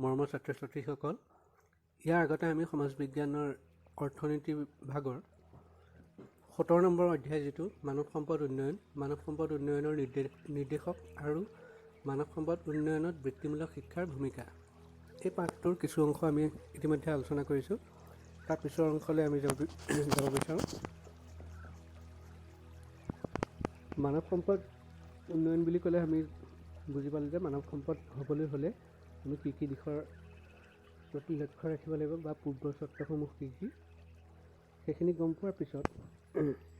মৰমৰ ছাত্ৰ ছাত্ৰীসকল, ইয়াৰ আগতে আমি সমাজ বিজ্ঞানৰ অৰ্থনীতি ভাগৰ 17 নম্বৰ অধ্যায় যিটো মানৱ সম্পদ উন্নয়নৰ নিৰ্দেশক আৰু মানৱ সম্পদ উন্নয়নত বৃত্তিমূলক শিক্ষাৰ ভূমিকা, এই পাঠটোৰ কিছু অংশ আমি ইতিমধ্যে আলোচনা কৰিছোঁ। তাৰ পিছৰ অংশলৈ আমি যাব বিচাৰোঁ। মানৱ সম্পদ উন্নয়ন বুলি ক'লে আমি বুজি পালোঁ যে মানৱ সম্পদ হ'বলৈ হ'লে আমি কি দিশৰ প্ৰতি লক্ষ্য ৰাখিব লাগিব বা পূৰ্ব চৰ্তসমূহ কি সেইখিনি গম পোৱাৰ পিছত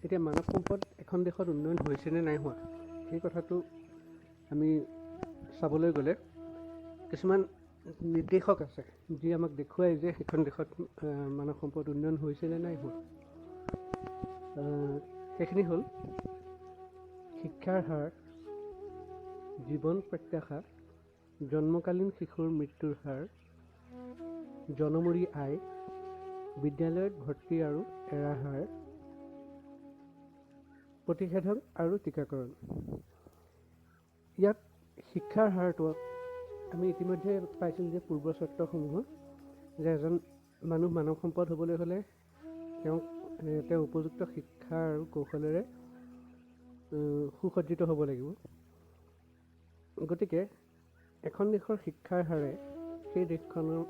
এতিয়া মানৱ সম্পদ এখন দেশত উন্নয়ন হৈছেনে নাই হোৱা সেই কথাটো আমি চাবলৈ গ'লে কিছুমান নিৰ্দেশক আছে যি আমাক দেখুৱাই যে সেইখন দেশত মানৱ সম্পদ উন্নয়ন হৈছেনে নাই হোৱা। সেইখিনি হ'ল শিক্ষাৰ হাৰ, জীৱন প্ৰত্যাশা, জন্মকালীন শিশুৰ মৃত্যুৰ হাৰ, জনমূৰি আয়, বিদ্যালয়ত ভৰ্তি আৰু এৰাৰ হাৰ, প্ৰতিষেধক আৰু টীকাকৰণ। ইয়াত শিক্ষাৰ হাৰটো আমি ইতিমধ্যে পাইছিলোঁ যে পূৰ্ব চৰ্তসমূহত যে এজন মানৱ সম্পদ হ'বলৈ হ'লে তেওঁ উপযুক্ত শিক্ষা আৰু কৌশলেৰে সুসজ্জিত হ'ব লাগিব। গতিকে এখন দেশৰ শিক্ষাৰ হাৰে সেই দেশখনৰ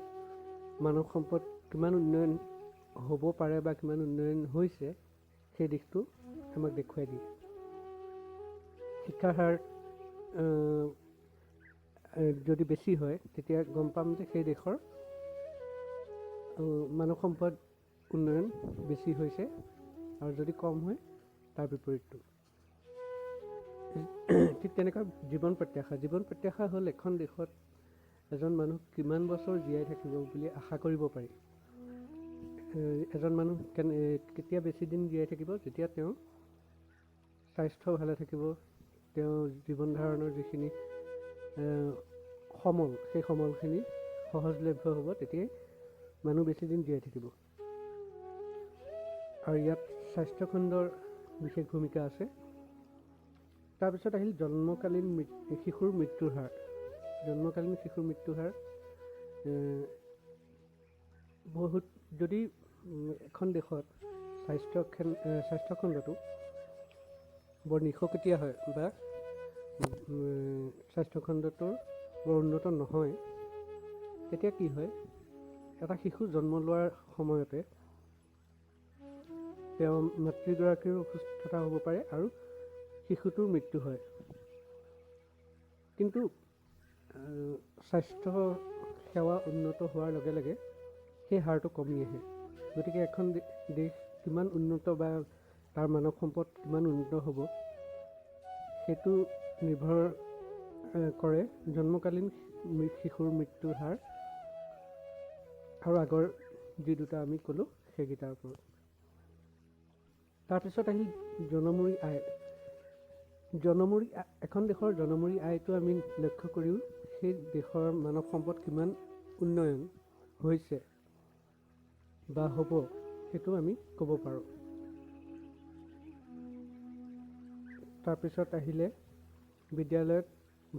মানৱ সম্পদ কিমান উন্নয়ন হ'ব পাৰে বা কিমান উন্নয়ন হৈছে সেই দিশটো আমাক দেখুৱাই দিয়ে। শিক্ষাৰ হাৰ যদি বেছি হয় তেতিয়া গম পাম যে সেই দেশৰ মানৱ সম্পদ উন্নয়ন বেছি হৈছে, আৰু যদি কম হয় তাৰ বিপৰীতটো। ঠিক তেনেকুৱা জীৱন প্ৰত্যাশা হ'ল এখন দেশত এজন মানুহ কিমান বছৰ জীয়াই থাকিব বুলি আশা কৰিব পাৰি। এজন মানুহ কেতিয়া বেছি দিন জীয়াই থাকিব যেতিয়া তেওঁ স্বাস্থ্য ভালে থাকিব, তেওঁ জীৱন ধাৰণৰ যিখিনি সমল সেই সমলখিনি সহজলভ্য হ'ব, তেতিয়াই মানুহ বেছি দিন জীয়াই থাকিব। আৰু ইয়াত স্বাস্থ্যখণ্ডৰ বিশেষ ভূমিকা আছে। তাৰপিছত আহিল জন্মকালীন শিশুৰ মৃত্যুৰ হাৰ। জন্মকালীন শিশুৰ মৃত্যুৰ হাৰ বহুত, যদি এখন দেশত স্বাস্থ্যখণ্ডটো বৰ নিশকতীয়া হয় বা স্বাস্থ্যখণ্ডটো বৰ উন্নত নহয়, তেতিয়া কি হয়, এটা শিশু জন্ম লোৱাৰ সময়তে তেওঁ মাতৃগৰাকীৰ অসুস্থতা হ'ব পাৰে আৰু শিশুটোৰ মৃত্যু হয়। কিন্তু স্বাস্থ্য সেৱা উন্নত হোৱাৰ লগে লগে সেই হাৰটো কমি আহে। গতিকে এখন দেশ কিমান উন্নত বা তাৰ মানৱ সম্পদ কিমান উন্নত হ'ব সেইটো নিৰ্ভৰ কৰে জন্মকালীন শিশুৰ মৃত্যুৰ হাৰ আৰু আগৰ যি দুটা আমি ক'লোঁ সেইকেইটাৰ ওপৰত। তাৰপিছত আহিল জনমূৰি আয়। এখন দেশৰ জনমূৰি আয়টো আমি লক্ষ্য কৰিও সেই দেশৰ মানৱ সম্পদ কিমান উন্নয়ন হৈছে বা হ'ব সেইটো আমি ক'ব পাৰোঁ। তাৰপিছত আহিলে বিদ্যালয়ত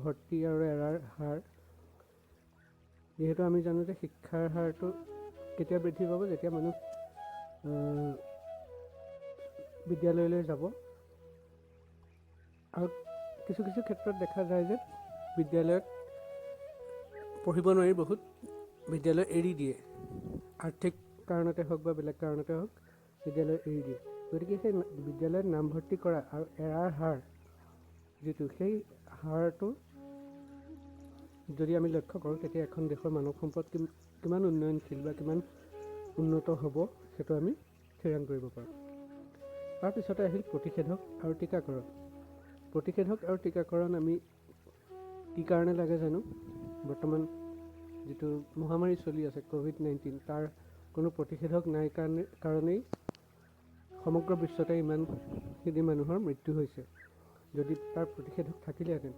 ভৰ্তি আৰু এৰাৰ হাৰ। যিহেতু আমি জানো যে শিক্ষাৰ হাৰটো কেতিয়া বৃদ্ধি পাব, যেতিয়া মানুহ বিদ্যালয়লৈ যাব। আৰু কিছু ক্ষেত্ৰত দেখা যায় যে বিদ্যালয়ত পঢ়িব নোৱাৰি বহুত বিদ্যালয় এৰি দিয়ে, আৰ্থিক কাৰণতে হওক বা বেলেগ কাৰণতে হওক বিদ্যালয় এৰি দিয়ে। গতিকে সেই বিদ্যালয়ত নামভৰ্তি কৰা আৰু এৰাৰ হাৰ যিটো, সেই হাৰটো যদি আমি লক্ষ্য কৰোঁ তেতিয়া এখন দেশৰ মানৱ সম্পদ কিমান উন্নয়নশীল বা কিমান উন্নত হ'ব সেইটো আমি থিৰাং কৰিব পাৰোঁ। তাৰপিছতে আহিল প্ৰতিষেধক আৰু টীকাকৰণ। প্ৰতিষেধক আৰু টীকাকৰণ আমি কি কাৰণে লাগে জানো? বৰ্তমান যিটো মহামাৰী চলি আছে COVID-19, তাৰ কোনো প্ৰতিষেধক নাই কাৰণেই সমগ্ৰ বিশ্বতে ইমানখিনি মানুহৰ মৃত্যু হৈছে। যদি তাৰ প্ৰতিষেধক থাকিলেহেঁতেন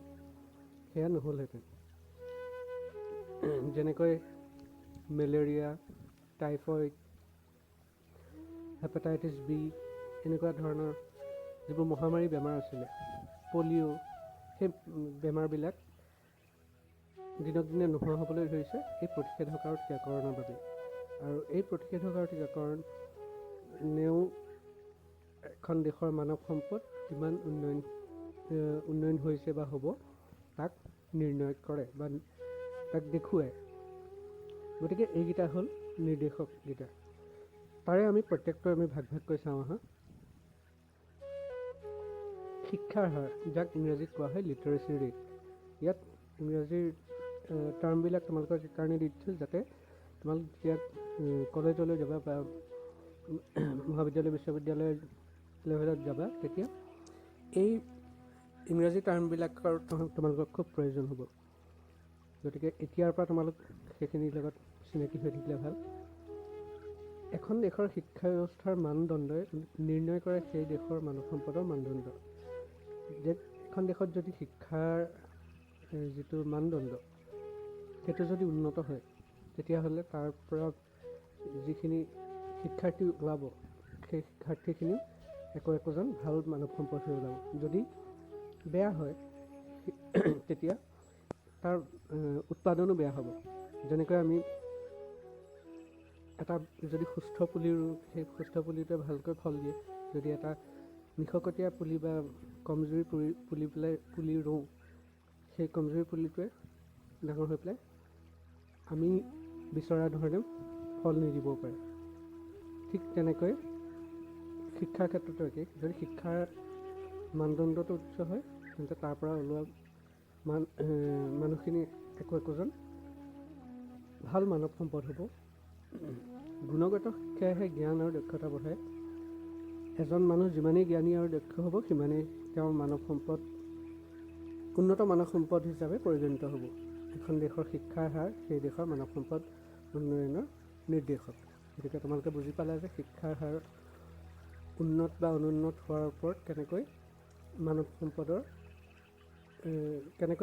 সেয়া নহ'লহেঁতেন। যেনেকৈ মেলেৰিয়া, টাইফইড, হেপাটাইটিছ B এনেকুৱা ধৰণৰ যিবোৰ মহামাৰী বেমাৰ আছিলে, পলিঅ', সেই বেমাৰবিলাক দিনক দিনে নোহোৱা হ'বলৈ ধৰিছে এই প্ৰতিষেধক আৰু টীকাকৰণৰ বাবে। আৰু এই প্ৰতিষেধক আৰু টীকাকৰণেও এখন দেশৰ মানৱ সম্পদ কিমান উন্নয়ন হৈছে বা হ'ব তাক নিৰ্ণয় কৰে বা তাক দেখুৱায়। গতিকে এইকেইটা হ'ল নিৰ্দেশককেইটা। তাৰে আমি প্ৰত্যেকটোৱে আমি ভাগ ভাগকৈ চাওঁ আহা। শিক্ষাৰ হাৰ, যাক ইংৰাজীত কোৱা হয় লিটাৰেচি ৰেট। ইয়াত ইংৰাজীৰ টাৰ্মবিলাক তোমালোকক কাৰণে দি দিছোঁ যাতে তোমালোক যেতিয়া কলেজলৈ যাবা বা মহাবিদ্যালয় বিশ্ববিদ্যালয় লেভেলত যাবা তেতিয়া এই ইংৰাজী টাৰ্মবিলাকৰ তোমালোকক খুব প্ৰয়োজন হ'ব। গতিকে এতিয়াৰ পৰা তোমালোক সেইখিনিৰ লগত চিনাকি হৈ থাকিলে ভাল। এখন দেশৰ শিক্ষা ব্যৱস্থাৰ মানদণ্ডই নিৰ্ণয় কৰে সেই দেশৰ মানৱ সম্পদৰ মানদণ্ড। যে এখন দেশত যদি শিক্ষাৰ যিটো মানদণ্ড সেইটো যদি উন্নত হয় তেতিয়াহ'লে তাৰ পৰা যিখিনি শিক্ষাৰ্থী ওলাব সেই শিক্ষাৰ্থীখিনি একোজন ভাল মানৱ সম্পদ হৈ ওলাব। যদি বেয়া হয় তেতিয়া তাৰ উৎপাদনো বেয়া হ'ব। যেনেকৈ আমি এটা যদি সুস্থ পুলি ৰুওঁ সেই সুস্থ পুলিটোৱে ভালকৈ ফল দিয়ে। যদি এটা নিশকতীয়া পুলি বা কমজুৰি পুলি ৰুওঁ সেই কমজুৰি পুলিটোৱে ডাঙৰ হৈ পেলাই আমি বিচৰা ধৰণে ফল নিদিবও পাৰে। ঠিক তেনেকৈ শিক্ষাৰ ক্ষেত্ৰতো একেই। যদি শিক্ষাৰ মানদণ্ডটো উচ্চ হয় তেন্তে তাৰ পৰা ওলোৱা মানুহখিনি একোজন ভাল মানৱ সম্পদ হ'ব। গুণগত শিক্ষাইহে জ্ঞান আৰু দক্ষতা বঢ়ায়। এজন মানুহ যিমানেই জ্ঞানী আৰু দক্ষ হ'ব সিমানেই তেওঁৰ উন্নত মানৱ সম্পদ হিচাপে পৰিগণিত হ'ব। এখন দেশৰ শিক্ষাৰ হাৰ সেই দেশৰ মানৱ সম্পদ উন্নয়নৰ নিৰ্দেশক। গতিকে তোমালোকে বুজি পালা যে শিক্ষাৰ হাৰ উন্নত বা অনুন্নত হোৱাৰ ওপৰত কেনেকৈ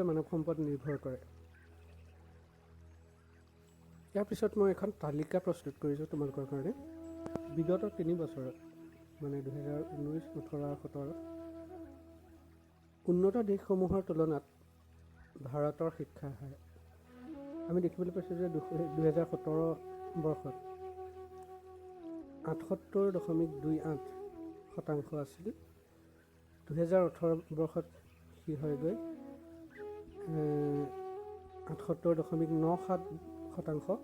মানৱ সম্পদ নিৰ্ভৰ কৰে। ইয়াৰ পিছত মই এখন তালিকা প্ৰস্তুত কৰিছোঁ তোমালোকৰ কাৰণে। বিগত 3 বছৰত মানে 2019, 18 আৰু 17 উন্নত দেশসমূহৰ তুলনাত ভাৰতৰ শিক্ষাৰ হাৰ আমি দেখিবলৈ পাইছোঁ যে 2017 বৰ্ষত 78.28% আছিল। 2018 বৰ্ষত সি হয়গৈ 78.97%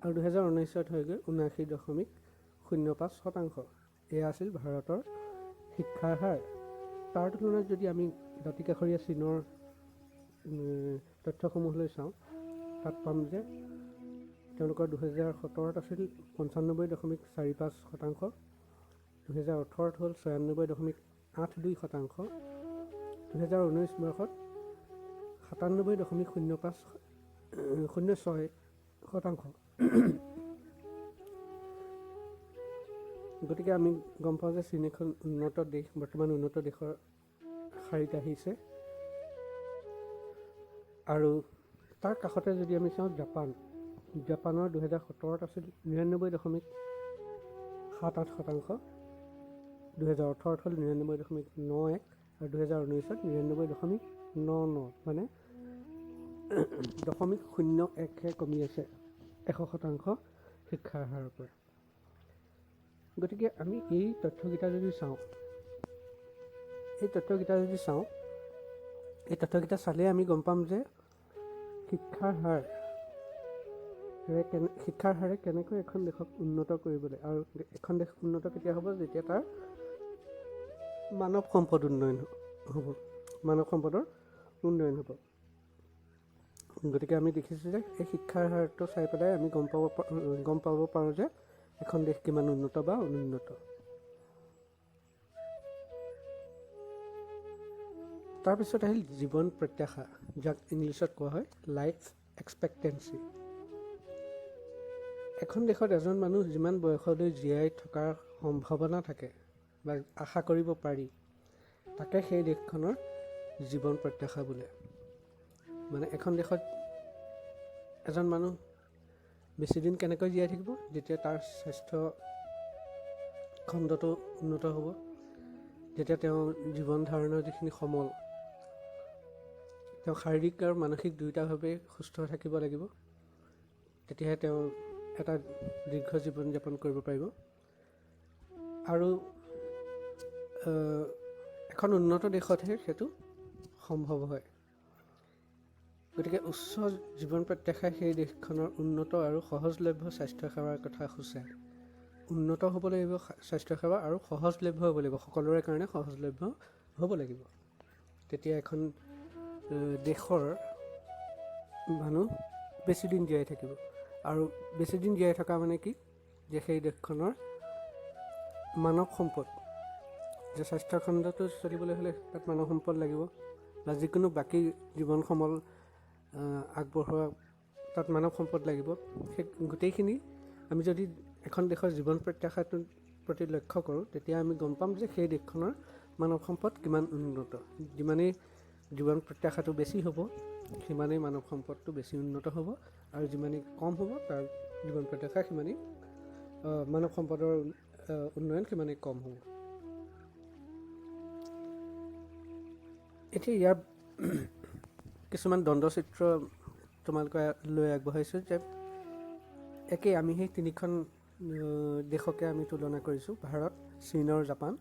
আৰু 2019 হয়গৈ 79.05%। এয়া আছিল ভাৰতৰ শিক্ষাৰ হাৰ। তাৰ তুলনাত যদি আমি দাঁতিকাষৰীয়া চীনৰ তথ্যসমূহলৈ চাওঁ তাত পাম যে তেওঁলোকৰ 2017 আছিল 95.45%, 2018 হ'ল 96.82%, 2019 বৰ্ষত 97.06%। গতিকে আমি গম পাওঁ যে চীন এখন উন্নত দেশ, বৰ্তমান উন্নত দেশৰ শাৰীত আহিছে। আৰু তাৰ কাষতে যদি আমি চাওঁ জাপানৰ 2017 আছিল 99.78%, 2018 হ'ল 99.91 আৰু 2019 99.99, মানে 0.01হে কমি আছে 100% শিক্ষাৰ হাৰৰ পৰা। গতিকে আমি এই তথ্যকেইটা যদি চাওঁ, এই তথ্যকেইটা চালে আমি গম পাম যে শিক্ষাৰ হাৰে কেনেকৈ এখন দেশক উন্নত কৰিবলৈ, আৰু এখন দেশ উন্নত কেতিয়া হ'ব যেতিয়া তাৰ মানৱ সম্পদৰ উন্নয়ন হ'ব। গতিকে আমি দেখিছোঁ যে এই শিক্ষাৰ হাৰটো চাই পেলাই আমি গম পাব পাৰোঁ যে এখন দেশ কিমান উন্নত বা অনুন্নত। তাৰপিছত আহিল জীৱন প্ৰত্যাশা, যাক ইংলিছত কোৱা হয় লাইফ এক্সপেক্টেঞ্চি। এখন দেশত এজন মানুহ যিমান বয়সলৈ জীয়াই থকাৰ সম্ভাৱনা থাকে বা আশা কৰিব পাৰি তাকে সেই দেশখনৰ জীৱন প্ৰত্যাশা বোলে। মানে এখন দেশত এজন মানুহ বেছিদিন কেনেকৈ জীয়াই থাকিব, যেতিয়া তাৰ স্বাস্থ্য খণ্ডটো উন্নত হ'ব, যেতিয়া তেওঁ জীৱন ধাৰণৰ যিখিনি সমল তেওঁ শাৰীৰিক আৰু মানসিক দুয়োটাভাৱে সুস্থ থাকিব লাগিব, তেতিয়াহে তেওঁ এটা দীৰ্ঘ জীৱন যাপন কৰিব পাৰিব। আৰু এখন উন্নত দেশতহে সেইটো সম্ভৱ হয়। গতিকে উচ্চ জীৱন প্ৰত্যাশাই সেই দেশখনৰ উন্নত আৰু সহজলভ্য স্বাস্থ্যসেৱাৰ কথা সূচায়। উন্নত হ'ব লাগিব স্বাস্থ্যসেৱা আৰু সহজলভ্য হ'ব লাগিব, সকলোৰে কাৰণে সহজলভ্য হ'ব লাগিব। তেতিয়া এখন দেশৰ মানুহ বেছিদিন জীয়াই থাকিব। আৰু বেছিদিন জীয়াই থকা মানে কি, যে সেই দেশখনৰ মানৱ সম্পদ, যে স্বাস্থ্যখণ্ডটো চলিবলৈ হ'লে তাত মানৱ সম্পদ লাগিব, বা যিকোনো বাকী জীৱন সমল আগবঢ়োৱা তাত মানৱ সম্পদ লাগিব। সেই গোটেইখিনি আমি যদি এখন দেশৰ জীৱন প্ৰত্যাশাটোৰ প্ৰতি লক্ষ্য কৰোঁ, তেতিয়া আমি গম পাম যে সেই দেশখনৰ মানৱ সম্পদ কিমান উন্নত। যিমানেই জীৱন প্ৰত্যাশাটো বেছি হ'ব, সিমানেই মানৱ সম্পদটো বেছি উন্নত হ'ব, আৰু যিমানেই কম হ'ব তাৰ জীৱন প্ৰত্যাশা সিমানেই মানৱ সম্পদৰ উন্নয়ন সিমানেই কম হ'ব। এতিয়া ইয়াৰ কিছুমান দ্বন্দ্বচিত্ৰ তোমালোকে লৈ আগবঢ়াইছোঁ, যে একেই আমি সেই তিনিখন দেশকে আমি তুলনা কৰিছোঁ, ভাৰত, চীন আৰু জাপান।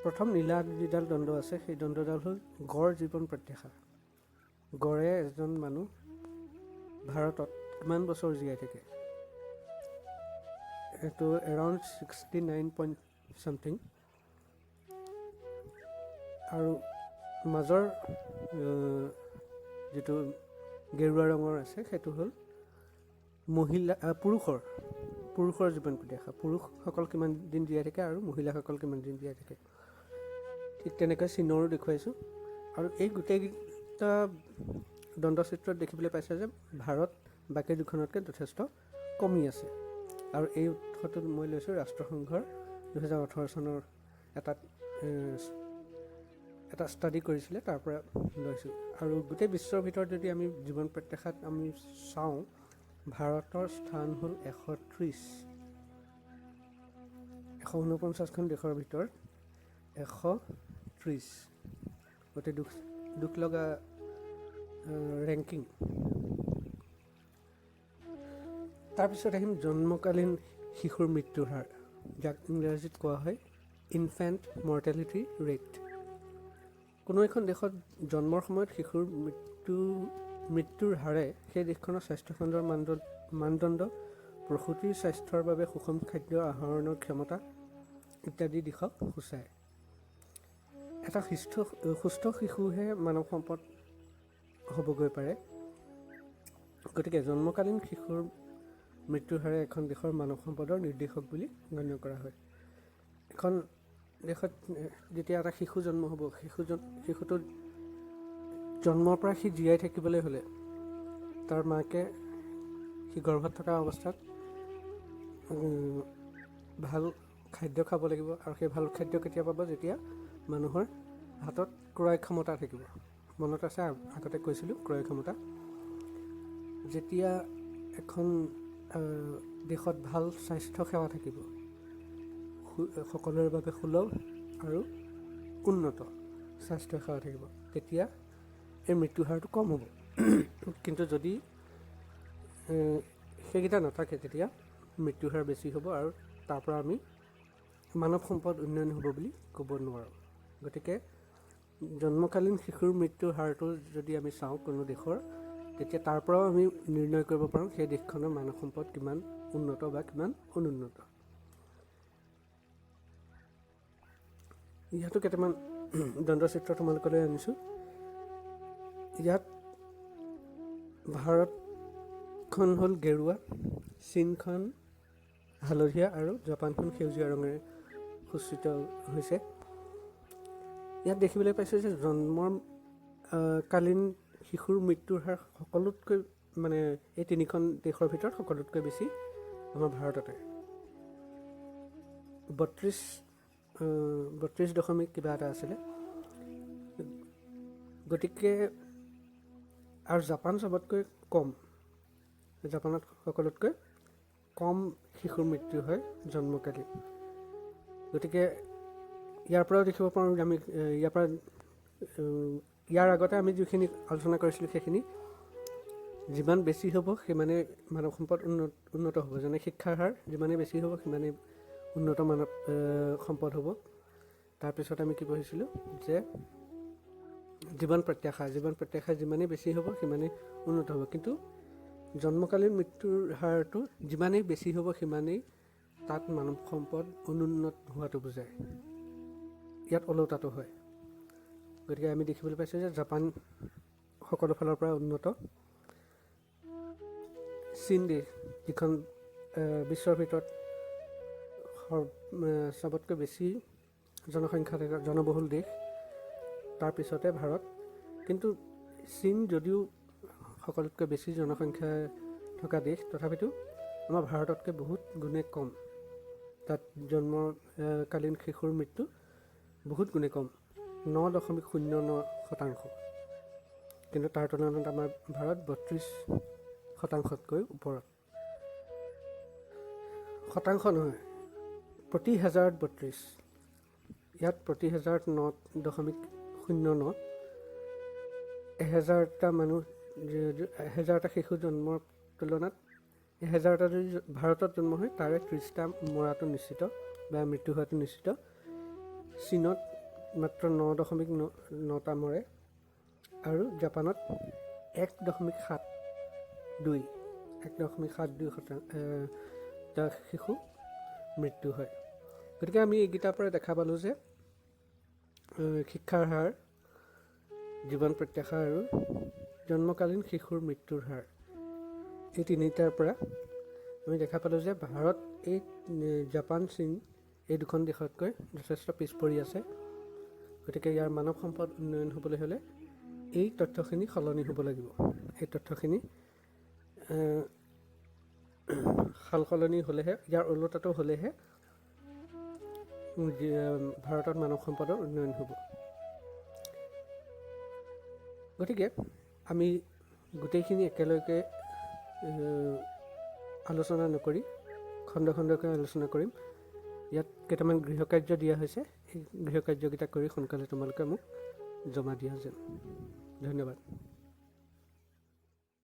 প্ৰথম নীলা যিডাল দ্বন্দ্ব আছে, সেই দ্বন্দ্বডাল হ'ল গড় জীৱন প্ৰত্যাশা। গড়ে এজন মানুহ ভাৰতত কিমান বছৰ জীয়াই থাকে, এইটো এৰাউণ্ড 69 আৰু মাজৰ যিটো গেৰুৱা ৰঙৰ আছে, সেইটো হ'ল পুৰুষৰ জীৱন প্ৰত্যাশা। পুৰুষসকল কিমান দিন জীয়াই থাকে আৰু মহিলাসকল কিমান দিন জীয়াই থাকে। ঠিক তেনেকৈ চীনৰো দেখুৱাইছোঁ। আৰু এই গোটেইকেইটা দ্বন্দ্বচিত্ৰত দেখিবলৈ পাইছে যে ভাৰত বাকী দুখনতকৈ যথেষ্ট কমি আছে। আৰু এই উৎসটোত মই লৈছোঁ ৰাষ্ট্ৰসংঘৰ 2018 চনৰ এটা ষ্টাডি কৰিছিলে, তাৰ পৰা লৈছোঁ। আৰু গোটেই বিশ্বৰ ভিতৰত যদি আমি জীৱন প্ৰত্যাশাত আমি চাওঁ, ভাৰতৰ স্থান হ'ল 130। 149খন দেশৰ ভিতৰত 130, গোটেই দুখ লগা ৰেংকিং। তাৰপিছত আহিম জন্মকালীন শিশুৰ মৃত্যুৰ হাৰ, যাক ইংৰাজীত কোৱা হয় ইনফেণ্ট মৰ্টেলিটি ৰেট। কোনো এখন দেশত জন্মৰ সময়ত শিশুৰ মৃত্যুৰ হাৰে সেই দেশখনৰ স্বাস্থ্যখণ্ডৰ মানদণ্ড, প্ৰসূতিৰ স্বাস্থ্যৰ বাবে সুষম খাদ্য আহৰণৰ ক্ষমতা ইত্যাদি দিশক সূচায়। এটা সুস্থ শিশুহে মানৱ সম্পদ হ'বগৈ পাৰে। গতিকে জন্মকালীন শিশুৰ মৃত্যুৰ হাৰে এখন দেশৰ মানৱ সম্পদৰ নিৰ্দেশক বুলি গণ্য কৰা হয়। এখন দেশত যেতিয়া এটা শিশু জন্ম হ'ব, শিশুটো জন্মৰ পৰা সি জীয়াই থাকিবলৈ হ'লে তাৰ মাকে সি গৰ্ভত থকা অৱস্থাত ভাল খাদ্য খাব লাগিব। আৰু সেই ভাল খাদ্য কেতিয়া পাব, যেতিয়া মানুহৰ হাতত ক্ৰয় ক্ষমতা থাকিব। মনত আছে আগতে কৈছিলোঁ ক্ৰয় ক্ষমতা। যেতিয়া এখন দেশত ভাল স্বাস্থ্যসেৱা থাকিব, সকলোৰে বাবে সুলভ আৰু উন্নত স্বাস্থ্যসেৱা থাকিব, তেতিয়া এই মৃত্যুৰ হাৰটো কম হ'ব। কিন্তু যদি সেইকেইটা নাথাকে, তেতিয়া মৃত্যুৰ হাৰ বেছি হ'ব, আৰু তাৰ পৰা আমি মানৱ সম্পদ উন্নয়ন হ'ব বুলি ক'ব নোৱাৰোঁ। গতিকে জন্মকালীন শিশুৰ মৃত্যুৰ হাৰটো যদি আমি চাওঁ কোনো দেশৰ, তেতিয়া তাৰ পৰাও আমি নিৰ্ণয় কৰিব পাৰোঁ সেই দেশখনৰ মানৱ সম্পদ কিমান উন্নত বা কিমান অনুন্নত। ইয়াতো কেইটামান দ্বন্দ্বচিত্ৰ তোমালোকলৈ আনিছোঁ। ইয়াত ভাৰতখন হ'ল গেৰুৱা, চীনখন হালধীয়া আৰু জাপানখন সেউজীয়া ৰঙেৰে সূচিত হৈছে। ইয়াত দেখিবলৈ পাইছোঁ যে জন্মৰ কালীন শিশুৰ মৃত্যুৰ হাৰ সকলোতকৈ এই তিনিখন দেশৰ ভিতৰত সকলোতকৈ বেছি আমাৰ ভাৰততে, 32 দশমিক কিবা এটা আছিলে। গতিকে আৰু জাপান চবতকৈ কম, জাপানত সকলোতকৈ কম শিশুৰ মৃত্যু হয় জন্মকালীন। গতিকে ইয়াৰ পৰাও দেখিব পাৰোঁ আমি, ইয়াৰ আগতে আমি যিখিনি আলোচনা কৰিছিলোঁ সেইখিনি যিমান বেছি হ'ব সিমানেই মানৱ সম্পদ উন্নত হ'ব। যেনে শিক্ষাৰ হাৰ যিমানেই বেছি হ'ব সিমানেই উন্নত মানৱ সম্পদ হ'ব। তাৰপিছত আমি কি পঢ়িছিলোঁ যে জীৱন প্ৰত্যাশা যিমানেই বেছি হ'ব সিমানেই উন্নত হ'ব। কিন্তু জন্মকালীন মৃত্যুৰ হাৰটো যিমানেই বেছি হ'ব সিমানেই তাত মানৱ সম্পদ অনুন্নত হোৱাটো বুজায়। ইয়াত ওলোটাটো হয়। গতিকে আমি দেখিবলৈ পাইছোঁ যে জাপান সকলো ফালৰ পৰা উন্নত, চীন দেশ যিখন বিশ্বৰ ভিতৰত চবতকৈ বেছি জনসংখ্যা থকা জনবহুল দেশ, তাৰপিছতে ভাৰত। কিন্তু চীন যদিও সকলোতকৈ বেছি জনসংখ্যা থকা দেশ, তথাপিতো আমাৰ ভাৰততকৈ বহুত গুণে কম। তাত জন্মকালীন শিশুৰ মৃত্যু বহুত গুণে কম, 9.09%। কিন্তু তাৰ তুলনাত আমাৰ ভাৰত 32%তকৈ ওপৰত। শতাংশ নহয়, প্ৰতি হাজাৰত 32। ইয়াত প্ৰতি হাজাৰত 9.09। 1000টা মানুহ, 1000টা শিশু জন্মৰ তুলনাত 1000টা যদি ভাৰতত জন্ম হয় তাৰে 30টা মৰাটো নিশ্চিত বা মৃত্যু হোৱাটো নিশ্চিত। চীনত মাত্ৰ 9.9টা মৰে আৰু জাপানত 1.72টা শিশু মৃত্যু হয়। গতিকে আমি এইকেইটাৰ পৰা দেখা পালোঁ যে শিক্ষাৰ হাৰ, জীৱন প্ৰত্যাশা আৰু জন্মকালীন শিশুৰ মৃত্যুৰ হাৰ, এই তিনিটাৰ পৰা আমি দেখা পালোঁ যে ভাৰত এই জাপান, চীন এই দুখন দেশতকৈ যথেষ্ট পিছ পৰি আছে। গতিকে ইয়াৰ মানৱ সম্পদ উন্নয়ন হ'বলৈ হ'লে এই তথ্যখিনি সলনি হ'ব লাগিব। এই তথ্যখিনি সাল সলনি হ'লেহে, ইয়াৰ ওলোটাটো হ'লেহে ভাৰতত মানৱ সম্পদৰ উন্নয়ন হ'ব। গতিকে আমি গোটেইখিনি একেলগে আলোচনা নকৰি খণ্ড খণ্ডকৈ আলোচনা কৰিম। ইয়াত কেইটামান গৃহকাৰ্য দিয়া হৈছে, এই গৃহকাৰ্যকেইটা কৰি সোনকালে তোমালোকে মোক জমা দিয়া যেন। ধন্যবাদ।